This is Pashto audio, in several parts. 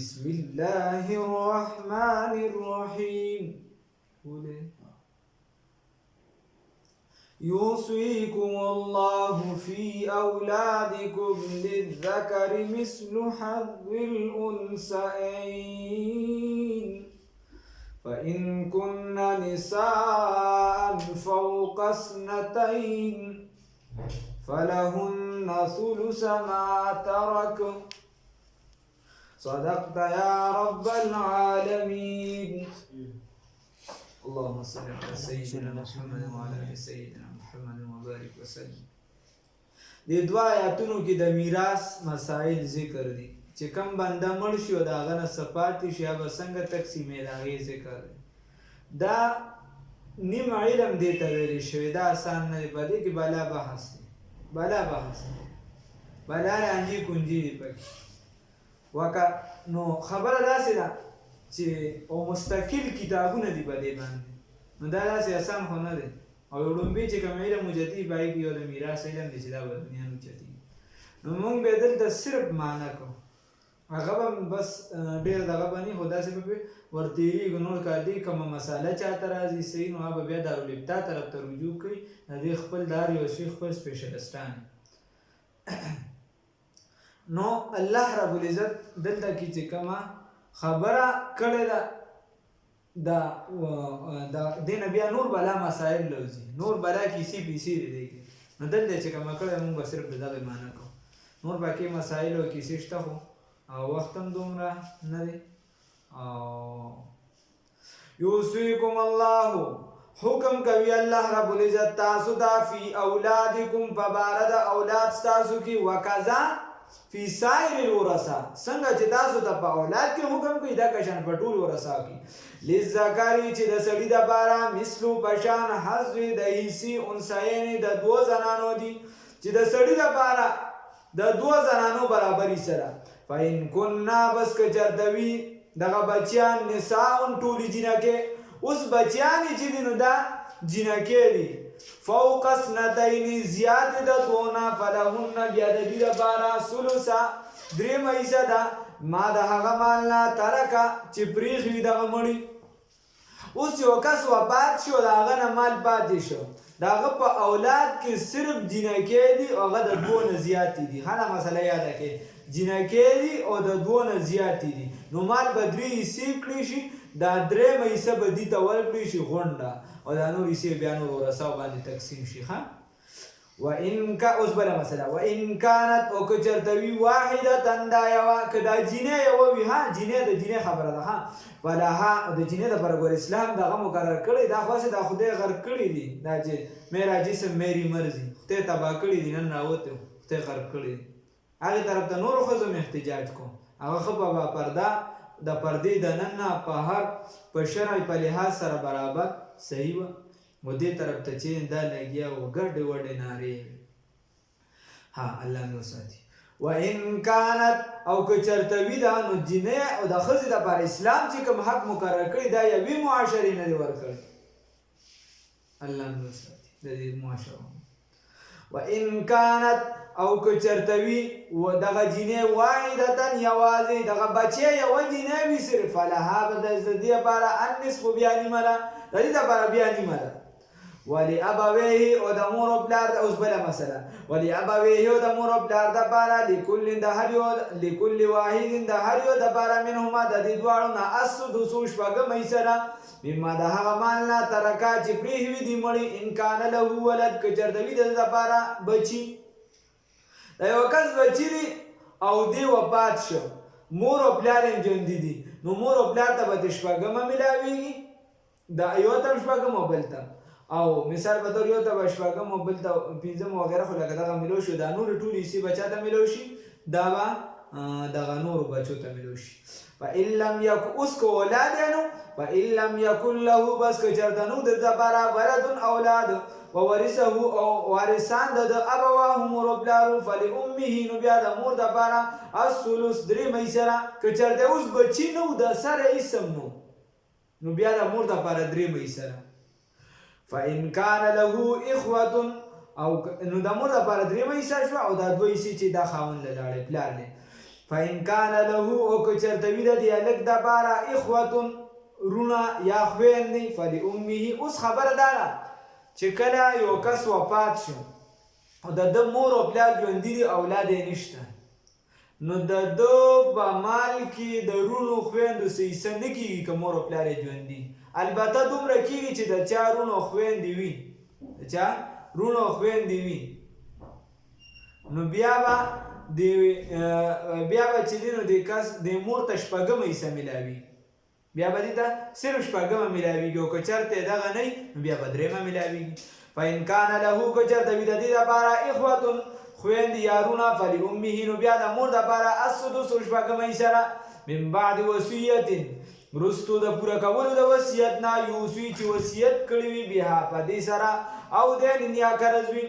بسم الله الرحمن الرحيم. يوصيكم الله في أولادكم للذكر مثل حظ الأنثيين فإن كن نساء فوق اثنتين فلهن ثلث ما ترك. صدقت يا رب العالمين. اللهم صل على سيدنا محمد وعلى آل سيدنا محمد وبارك وسلم. د دوا آیاتونو کې د میراث مسائل ذکر دي چې کم بنده مړ شي او د هغه نه څه پاتې شي هغه څنګه تقسیمې د هغې ذکر دی. دا نیم علم دې ته ویلی شوی، دا اسان نه دی، په دې کې بلا بحث دی، بلا رانجې کونجې دي پکې. نو خبره داسې ده چې او مستقل کتابونه دي په دې باندې، نو دا داسې اسان خو نه دی. او یو ډومبې چې کوم علم اوچتي پای کې یو د میراث علم دی چې دا به دنیا نه اوچتي. نو موږ به دلته صرف معنا کوو، هغه به بس ډېر دغه به نه خو داسې به ورتېرېږو. نور کار دی کومه مساله چاته راځي صحیح، نو هغه به بیا دارالابتا طرف ته رجوع کوي، د دې خپل دار یو شي خپل سپېشلسټان. نو الله رب العزت دلته کې چې کومه خبره کړې ده د دې نه بیا نور بلا مسایل لوځي، نور بلا کیسې پیسې دی. نو دلته چې کومه کړې موږ به صرف د دغې معنا کوو، نور باقي مسایل او کیسې شته خو او وخت هم دومره نه دی. یوصیکم الله، حکم کوي الله رب العزت تاسو ته فی اولادکم په باره د اولاد ستاسو کې، وکذا فی سایر الورثه، څنګه چې تاسو ته په اولاد کې حکم کوي دا کشان په ټول ورثه کې. للذکر چې د سړي دپاره مثلو پشان حظ د حصې انثیین د دوه زنانو دي، چې د سړي دپاره د دوه زنانو برابري سره. فإن كنا بس که چېرته وي دغه بچیان نساء ټولې جینکې، اوس بچیانې چې دي نو دا جینکې دي، فوق اثنتین زیات د دوه نه، فلهن بیا د دې دپاره ثلثه درېیمه حصه ده ما د هغه مال نه ترکه چې پرېښي وي دغه مړي. اوس یو کس وفات شو د هغه نه مال پاتې شو، د هغه په اولاد کې صرف جینکې دي او هغه د دوه نه زیاتې دي. هله مسله یاده کړئ، جینکې دي او د دوه نه زیاتې دي، نو مال به درې حصې کړی شي، دا درېیمه حصه به دې ته ورکړی شي غونډه، او دا نور حصې بیا نور ورثاو باندې تقسیم شي. اوس بله مسله، وإن کانت او که چېرته وي واحدة دا یوه، که دا جینۍ یوه وي، جینۍ د جینۍ خبره ده، فلها د جینۍ دپاره ګوره اسلام دغه مقرر کړی، دا خو هسې دا خدای غرق کړي دي، دا چې میرا جسم میری مرضي، خدای تباه کړي دي، نن راوتی خدای غرق کړي دي. هغې طرف ته نورو ښځو م احتجاج کوم، هغه ښه به پرده د پردې د نن نه په هر په شرع په لحاظ سره برابر صحیح وه، و دې طرف ته چې دا لګیا و ګډې وډې نارې. الله مې وساتي. وإن کانت او که چېرته وي دا نو جینۍ او د ښځې دپاره اسلام چې کوم حق مقرر کړي دا یوې معاشرې نه دی ورکړی. الله مې وساتي د دې معاشره. وإن کانت او که چېرته وي دغه جینۍ واحدة یوازې دغه بچی یوه جینۍ وي صرف، فلها به د دې دپاره النصف بیا نیمه ده، د دې دپاره بیا نیمه ده. ولأبویه او د مور او پلار، اوس بله مسله، ولأبویه او د مور او پلار دپاره لکل واحد د هر یو دپاره منهما د دې دواړو نه السدس شپږم حصه ده، مما د هغه مال نه ترکه چې پرېښي وي دي مړي، ان کان له ولد که چېرته وي د ده دپاره بچي. د یو کس بچي دي او دی وفات شو، مور او پلار یې ژوندي دي، نو مور او پلار ته به د شپږمه میلاویږي، د یو ته شپږم او بل ته، او مثال په طور یو ته به شپږم او بل ته پنځم وغیره، خو لکه دغه میلو شو، دا نورې ټولې حصې به چا ته میلو شي؟ دا به دغه نورو بچو ته میلو شي. فإن لم یکن، اوس که اولاد یې نو، فإن لم یکن له، بس که چېرته نو د ده دپاره ولد اولاد، وورثه او وارثان د ده ابواه مور او پلارو، فلأمه نو بیا د مور دپاره الثلث درېیمه حصه ده. که چېرته اوس بچي نه و د سره اسم نو بیا د مور دپاره درېیمه حصه ده. فإن کان له اخوة، او نو د مور دپاره درېیمه حصه شوه، او دا دوه حصې چې دا خاوند له لاړې پلار دی. فإن كان له او که چرته وي د دې هلک دپاره اخوة رونه یا خویندې فلأمه. اوس خبره دا ده چې کله یو کس وفات شو او د ده مور او پلار ژوندي دي اولاد یې نشته، نو د ده په مال کې د رونو خویندو څه حصه نه کېږي که مور او پلار یې ژوندي. البته دومره کېږي چې د چا رونو خویندې وي، د چا رونو خویندې وي، نو بیا به چې دی نو د کس د مور ته شپږمه حصه میلاوي، بیا به دې ته صرف شپږمه میلاویږي، او که چېرته یې دغه نه نو بیا به درېیمه میلاویږي. فإن كان له که چېرته وي د دې دپاره اخوة خویندې یا رونه فلأمه، نو بیا د مور دپاره السدس شپږمه حصه ده. من بعد وصیت وروستو د پوره کولو د وصیت نه، یوصي چې وصیت کړی وي بها په دې سره، او دین یا قرض وي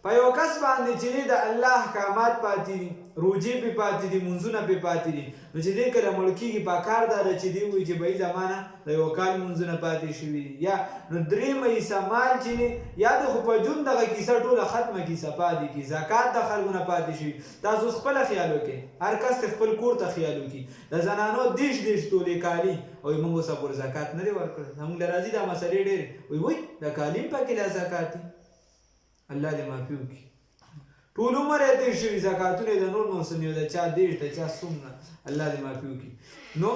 په یو کس باندې چې دی د الله احکامات پاتې دي، روجې پې پاتې دي، منځونه پې پاتې دي، نو چې دی کله مړ کېږي پکار دا ده چې دی وایي چې بهي زما نه د یو کال منځونه پاتې شوي دي، یا نو درېیمه حصه مال چې دی یا د خو په ژوند دغه کیسه ټوله ختمه کیسه پاتې کړي، زکات د خلکو نه پاتې شوي. تاسو اوس خپله خیال وکړئ، هر کس ته خپل کور ته خیال وکړي، د زنانو دېرش تولې کالي او موږ اوسه پورې زکات نه دی ورکړی، زموږ له راځي دا مسلې ډېرې وایي د کالي هم پکې لا زکات دي. الله دې معافي وکړي. ټول عمر یې تېر شوي، زکاتونه یې د نور موسمي د چا دېرش د چا څومره، الله دې معافي وکړي. نو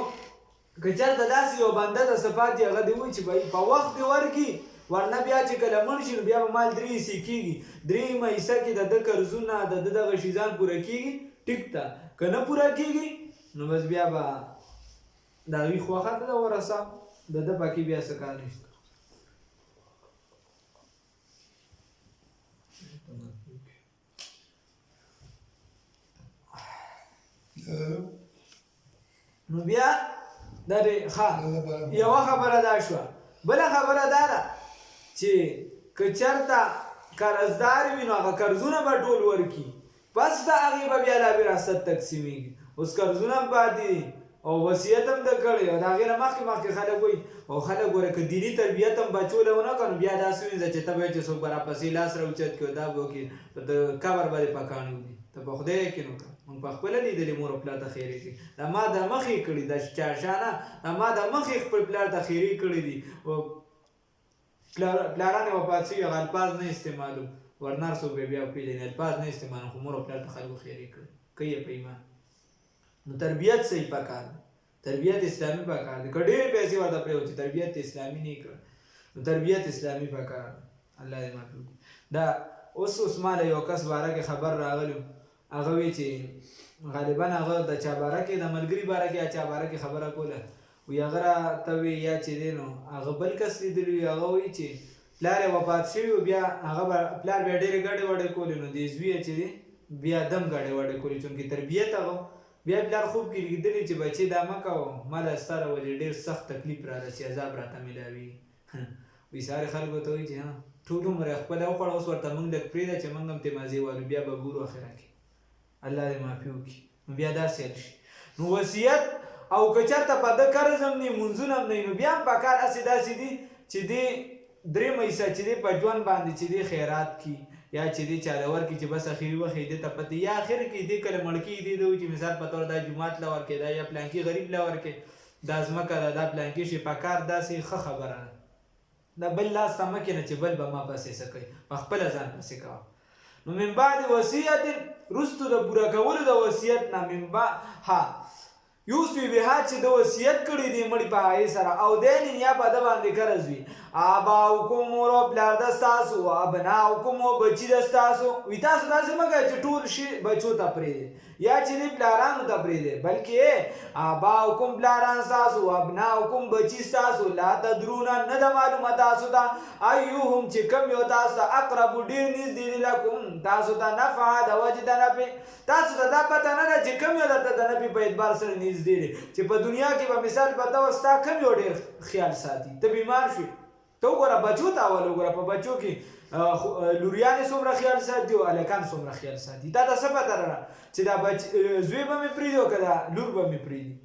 که چېرته داسې یو بنده ته څه پاتې هغه دې وایي چې په وخت دې ورکړي، ورنه بیا چې کله مړ شي نو بیا به مال درې حصې کېږي، درېیمه حصه کې د ده قرضونه د ده دغه شیزان پوره کېږي، ټیک ده، که نه پوره کېږي نو بس بیا به د هغوی خوښه ده د ورثه، د ده پکې بیا څه کار نشته. نو بیا دا یوه خبره دا شوه. بله خبره دا ده چې که چېرته قرضدار وي نو هغه قرضونه به ټول ورکړي، پس د هغې به بیا لا وراثت تقسیمېږي. اوس قرضونه هم پاتې دي او وصیت هم ده کړی او د هغې نه مخکې خلک وایي، او خلک ګوره که دیني تربیت هم بچو له ونه کړه نو بیا داسې وینځه چې ته به یې چې څوک به راپسې لاس راوچت کړي او دا به وکړي، د قبر به دې په کاڼي وځي، ته په خدای یقین وکړه. موږ په خپله لیدلې مور او پلار ته خیرې کړي، دا ما د مخې کړي، دا چا شانه دا ما د مخې خپل پلار ته خیرې کړي دي. پلاران یې وفات شوي هغه الفاظ نه استعمالو، ورنار څوک به بیا وپېژني، الفاظ نه استعمالو، خو مور او پلار ته خلکو خیرې کړي، کوي یې په ایمان. نو تربیت صحیح پکار ده، تربیت اسلامي پکار ده. که ډېرې پیسې ورته پرېوځي تربیت اسلامي نه یې کړه، نو تربیت اسلامي پکار ده. الله دې معافي وکړي. دا اوس ما له یو کس باره کې خبر راغلی، هغه وی چې غالبا هغه د چا باره کې د ملګري باره کې یا چا باره کې خبره کوله، وی هغه راته وی یا چې دی نو هغه بل کس لیدلی وي، هغه وایي چې پلار یې وفات شوي و، بیا هغه پلار بیا ډېرې ګډې وډې کولې، نو د زوی چې دی بیا دم ګډې وډې کولې، چونکې تربیت هغه بیا پلار خوب کې لیدلی چې بچې دا مه کوه، ما له ستا له وجې ډېر سخت تکلیف را رسي، عذاب راته میلاوي. وی سارې خلکو ته وایي چې ټول عمر یې خپله وخوړه، اوس ورته موږ لږ پرېږده چې موږ هم ترې مزې والو، بیا به ګورو اخره کې. الله دې معافي وکړي. نو بیا داسې حل شي. نو وصیت او که چېرته په ده قرض هم نه وي، منځونه هم نه وي، نو بیا هم پکار هسې داسې دي چې دې درېیمه حصه چې دی په ژوند باندې چې دی خیرات کړي، یا چې دی چاله ورکړي چې بس اخري وخت یې دې ته پته، یا اخر کې دې کله مړ کېږي دې ته وایي چې مثال په طور دا جومات له ورکړې، دا یا پلانکي غریب له ورکړې، دا ځمکه ده، دا پلانکي شي، پکار داسې ښه خبره ده. دا بل لاس ته مه کښېنه چې بل به ما پسې څه کوي، په خپله ځان پسې کوه. نو من بعد وصیت رستو د پوره کولو د وصیت نه، من بعد یوصي بها چې د وصیت کړي دي مړي په هغې سره، او دین یا په ده باندې قرض وي. آباؤکم مور او پلار د ستاسو، ابناؤکم او بچي د ستاسو. وي تاسو داسې مه کوئ چې ټول شي بچو ته پرېږدئ یا چې دې پلارانو ته پرېږدئ، بلکې آباؤکم پلاران ستاسو، ابناؤکم بچي ستاسو، لا تدرونه نه ده معلومه تاسو ته، ایهم چې کوم یو تاسو ته اقرب ډېر نږدې دي لکم تاسو ته نفعه د وجې د نفع. تاسو ته دا پته نه ده چې کوم یو درته د نفع په اعتبار سره نږدې دی، چې په دنیا کې به مثال په طور ستا کوم یو ډېر خیال ساتي. ته بیمار شوې، ته وګوره بچو ته اول وګوره، په بچو کې لوریانې څومره خیال ساتي او هلکان څومره خیال ساتي. تا ته څه پته ده چې دا زوی به مې پرېږدي او که دا لور به مې پرېږدي.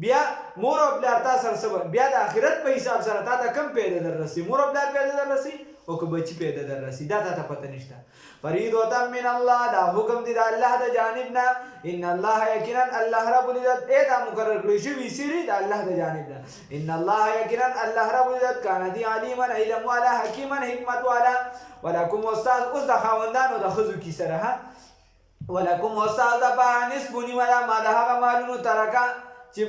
بیا مور او پلار تا سره څه بیا د آخرت په حساب سره تا ته کم پیدا در رسي، مور او پلار پیدا در رسي او که بچی پیدا در رسی دا تا پته نشته فریضة من الله دا حکم دی دا الله د جانب نه ان الله یقینا الله رب العزت دا مقرر کړی شوی سری دا الله د جانب نه ان الله یقینا الله رب العزت کان دی علیما علم والا حکیما حکمت والا ولکم استاد اوس د خاوندانو د خزو کی سره ولکم استاد د بانس بونی ولا ما د هغه مالونو ترکا چې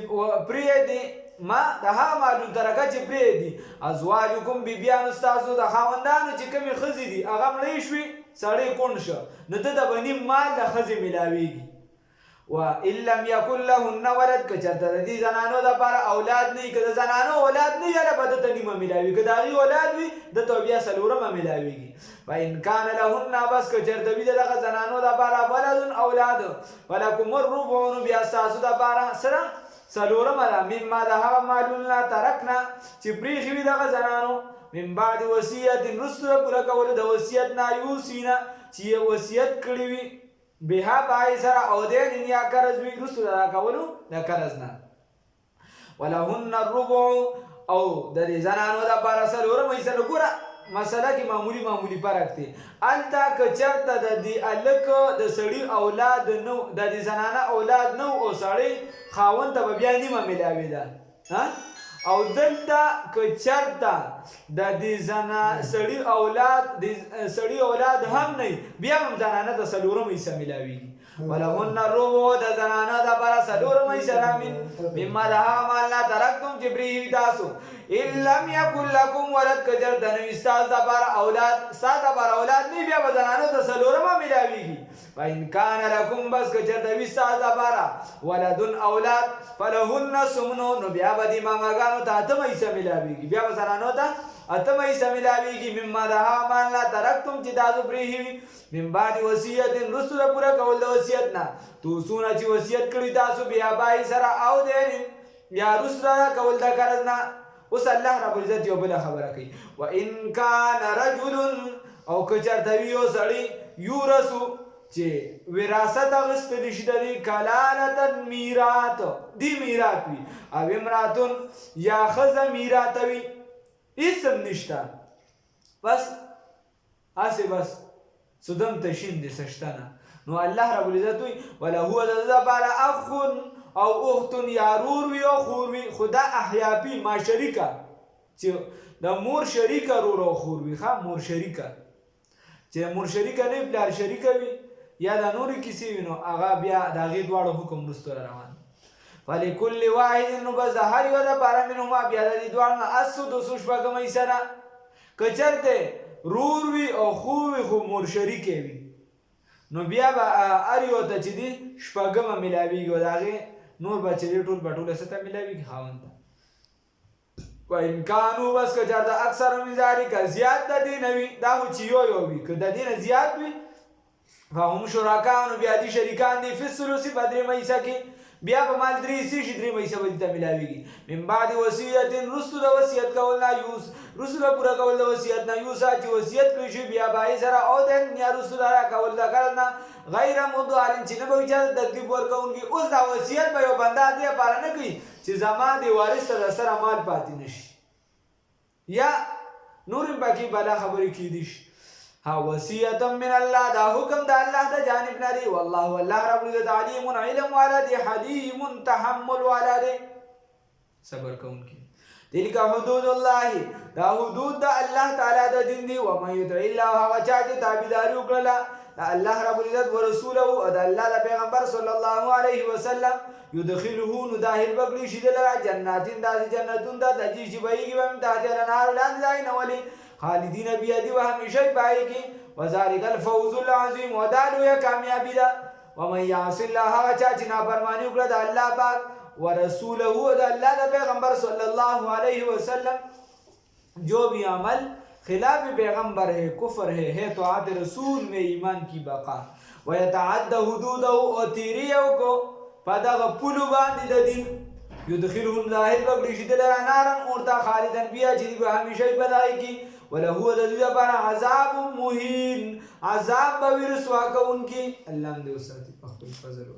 پرې دی ما د هغه مالونو ترکا چې پرې دی ازواجکم بیبیان استادو د خاوندانو چې کومې خزې دي هغه مړې شوي سړی کون شو نو ته د بني مال د خزې ملاویږي و ان لم یکن لهن ولد که چېرته د دې زنانو دپاره اولاد نه وي که د زنانو اولاد نه وي هله به دته نیمه ملاوي که د هغې اولاد وي دته بیا څلورمه ملاویږي فان کان لهن بس که چېرته وي د دغه زنانو دپاره ولد اولاد فلکم الربع نو بیا ستاسو دپاره سره څلورمه ده مما د هغه مالونو نه ترکنا چې پرېښي وي دغه زنانو من بعد وصیت رسو د پوره کولو د وصیت نه یوسینا چې یې وصیت کړي وي بها پای سره او دین یا قرض وي رسو د کولو د قرض نه ولهن الربع او د دې زنانو دپاره څلورمه حصه نو ګوره مسله کې معمولی فرق دی هلته که چېرته د دې هلک د سړي اولاد نو د دې زنانه اولاد نو او سړی خاوند ته به بیا نیمه ملاوېده او دلته که چېرته د دې سړي اولاد هم نه بیا هم زنانه ته څلورمه حصه ملاوېږي ولهن الربع د زنانه دپاره څلورمه حصه ده مما د هغه مال نه ترکتم چې پرېښي وي تاسو ان لم یکن لکم ولد که چېرته نه وي ستاسو دپاره اولاد ستاسو دپاره اولاد نه بیا به زنانو ته څلورمه ملاوېږي فإن كان لكم بس که چېرته وي ستاسو دپاره ولد اولاد فلهن ثمنو نو بیا به دې ماماګانو ته اتمه حصه ملاوېږي بیا به زنانو ته اتمه حصه ملاوېږي مما د هغه مال نه ترکتم چې تاسو پرېښي وي من بعد وصیت رسو د پوره کول د وصیت نه توصونه چې وصیت کړي تاسو بیا بای سره او دین یا رسو د کول د قرض نه اوس الله رب العزت یو بله خبره کوي وان کان رجل او که چېرته وي یو سړي یورثو چې وراثت اخیستلی شي د دې کلالة میراث دې میراث وي او امراتون یا ښځه میراث وي هېڅ هم نشته بس هسې بس سدم تشین دې څه شته نه نو الله رب العزت وایي ولهو د ده دپاره اخ او اختن یا رور وي او خور وي خو دا احیاپي ما شریکه چې د مور شریکه رور او خور وي ښه مور شریکه چې مور شریکه نه وي پلار شریکه وي یا د نورې کیسې وي نو هغه بیا د هغې دواړو حکم وروسته روان فلکل واحد نو بس د هر یو دپاره منهما بیا د دې دواړو نه السدس شپږمه حصه ده که چېرته رور وي او خور وي خو مور شریکې وي نو بیا به هر یو ته چې دي شپږمه ملاویږي او د هغې نور بچې دي ټول به ټوله څه ته ملاویږي خاوند ته وان کانو بس که چېرته اکثر من ذلک زیات د دې نه وي دا خو چې یو وي که د دې نه زیات وي فهم شرکا نو بیا دي شریکان دي فی الثلث په درېیمه حصه کې بیا به مال درې حصې شي درېیمه حصه به دې ته ملاویږي من بعد وصیت رسو د وصیت کول نه رسو د پوره کول د وصیت نه یوسا چې وصیت کړی شي بیا به یې سره او دین یا رسو د راکول د قرض نه غیر مضارن چې نه به وي چاته تکلیف ورکوونکي اوس دا وصیت به یو بنده دې لپاره نه کوي چې زما د وارث ته د سره مال پاتې نه شي یا نور هم پکې بلا خبرې کېدی شي ها وصیت من الله دا حکم د الله د جانب نه دی والله الله رب العزت علیم علم والا دی حلیم تحمل والا دی صبر کوونکی تلک حدود الله دا حدود د الله تعالی د دین دی و من یطع الله هغه چا چې تابعداري وکړله د الله رب العزت و رسوله او د الله د پیغمبر صلی الله علیه وسلم یدخله نو داخل بکړي شي دلته جناتین داسې جنتون ته تجري چې بهیږي به من تحتها الانهار لاندې ځای نه ولي خالدین بیا دی و همیشه پای کی وذالک الفوز العظیم و دا لویه کامیابی ده و من یعص الله هغه چا چې نافرمانی وکړه د الله پاک و رسوله د الله د پیغمبر صلی الله علیه وسلم جو بھی عمل خلاف پیغمبر ہے کفر ہے طاعت رسول میں ایمان کی بقا و یتعد حدوده او تیریو کو پدغه پلو باندې د دین یدخلهم ظاهر بکړي شي دلته نارن اورتا خالدن بیا چې به همیشه بدای کی ولهو د دې لپاره عذاب مهین عذاب به رسوا کوونکی الله دې وساتي په خپل فضل